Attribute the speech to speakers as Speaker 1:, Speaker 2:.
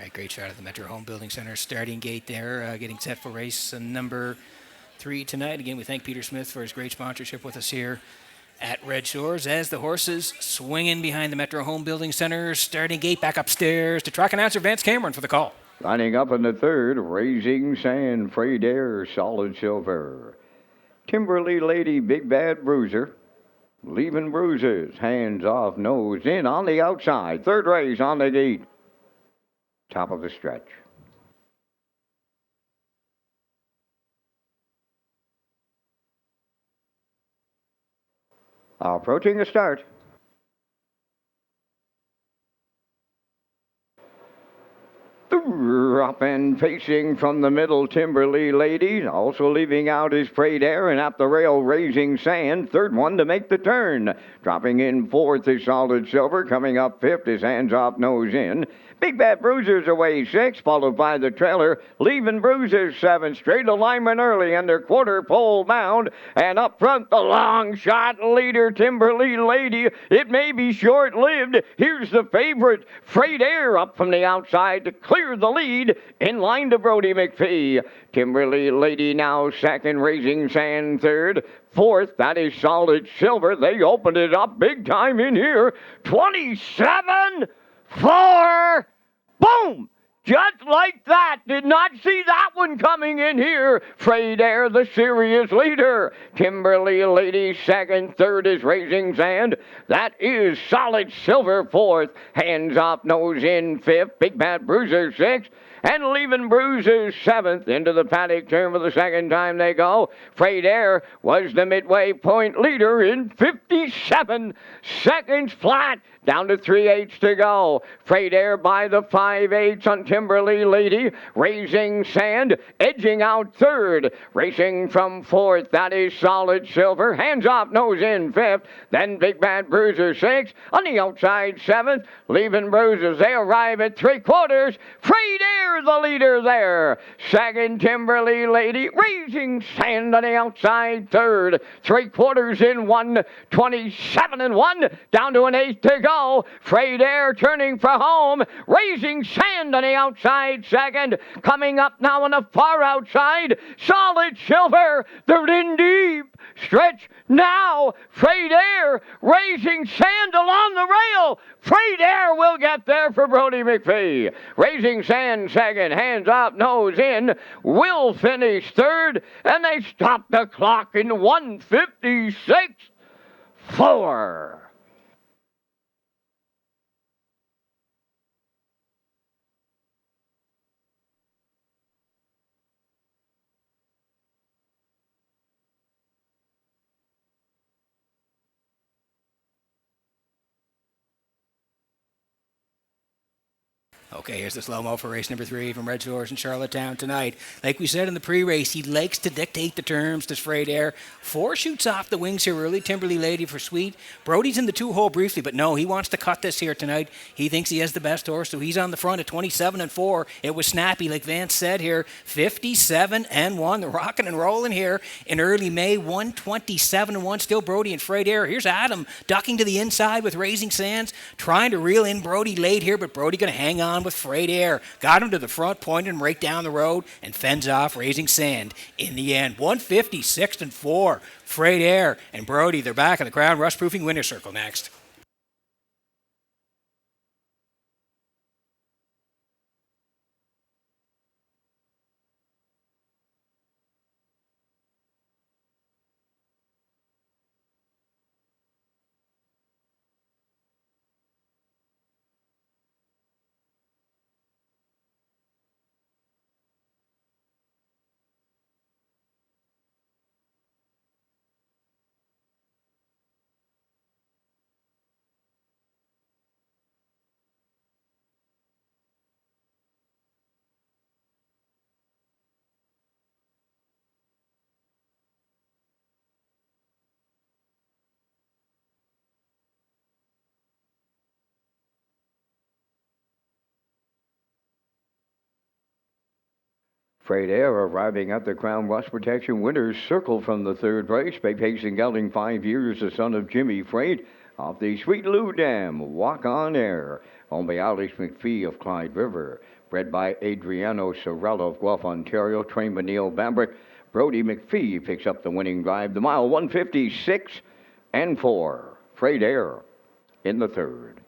Speaker 1: right, great shot at the Metro Home Building Center starting gate there, getting set for race number 3 tonight. Again, we thank Peter Smith for his great sponsorship with us here at Red Shores as the horses swing in behind the Metro Home Building Center starting gate. Back upstairs to track announcer Vance Cameron for the call.
Speaker 2: Lining up in the third, Raising Sand, Frayed Air, Solid Silver. Timberly Lady, Big Bad Bruiser. Leaving Bruises, hands off, nose in on the outside. Third race on the gate. Top of the stretch. Approaching the start. Up and pacing from the middle, Timberly Lady. Also leaving out is Frayed Air, and up the rail, Raising Sand. Third one to make the turn. Dropping in fourth is Solid Silver. Coming up fifth is Hands Off, Nose In. Big Bad Bruisers away sixth, followed by the trailer. Leaving Bruisers seventh. Straight alignment early under quarter pole bound. And up front, the long shot leader, Timberly Lady. It may be short-lived. Here's the favorite, Frayed Air, up from the outside to clear the lead. In line to Brody McPhee. Timberly Lady now second, Raising Sand third. Fourth, that is Solid Silver. They opened it up big time in here. 27-4. Boom! Just like that. Did not see that one coming in here. Frayed Air, the serious leader. Timberly Lady second. Third is Raising Sand. That is Solid Silver fourth. Hands Off, Nose In fifth. Big Bad Bruiser sixth. And Leaving Bruises seventh. Into the paddock turn for the second time they go. Frayed Air was the midway point leader in 57 seconds flat. Down to 3/8 to go. Frayed Air by the 5/8 on Timberly Lady. Raising Sand edging out third. Racing from fourth, that is Solid Silver. Hands Off, Nose In fifth. Then Big Bad Bruiser sixth. On the outside seventh. Leaving Bruises. They arrive at 3/4. Frayed Air the leader there. Second, Timberly Lady. Raising Sand on the outside third. 3/4 in 1:27-1. Down to an 8 to go. Frayed Air turning for home. Raising Sand on the outside second. Coming up now on the far outside. Solid Silver. They're in deep. Stretch now. Frayed Air. Raising Sand along the rail. Frayed Air will get there for Brody McPhee. Raising Sand second. Hands Off, Nose In. Will finish third. And they stop the clock in 1:56.4.
Speaker 1: Okay, here's the slow-mo for race number 3 from Red Shores in Charlottetown tonight. Like we said in the pre-race, he likes to dictate the terms to Frayed Air. 4 shoots off the wings here early. Timberly Lady for Sweet. Brody's in the 2-hole briefly, but no, he wants to cut this here tonight. He thinks he has the best horse, so he's on the front at 27-4. It was snappy, like Vance said here. 57-1. They're rocking and rolling here in early May. 127-1. Still Brody and Frayed Air. Here's Adam ducking to the inside with Raising Sands, trying to reel in Brody late here, but Brody going to hang on with Frayed Air. Got him to the front, pointed him right down the road, and fends off Raising Sand in the end. 156-4. Frayed Air and Brody, they're back in the Crown Rust Proofing winner's circle next.
Speaker 2: Frayed Air arriving at the Crown Rust Protection Winners Circle from the third race. Pacing gelding 5 years, the son of Jimmy Freight. Off the Sweet Lou Dam, Walk On Air. Owned by Alice McPhee of Clyde River. bred by Adriano Sorella of Guelph, Ontario, trained by Neil Bambrick. Brody McPhee picks up the winning drive. The mile 156 and 4. Freight Air in the third.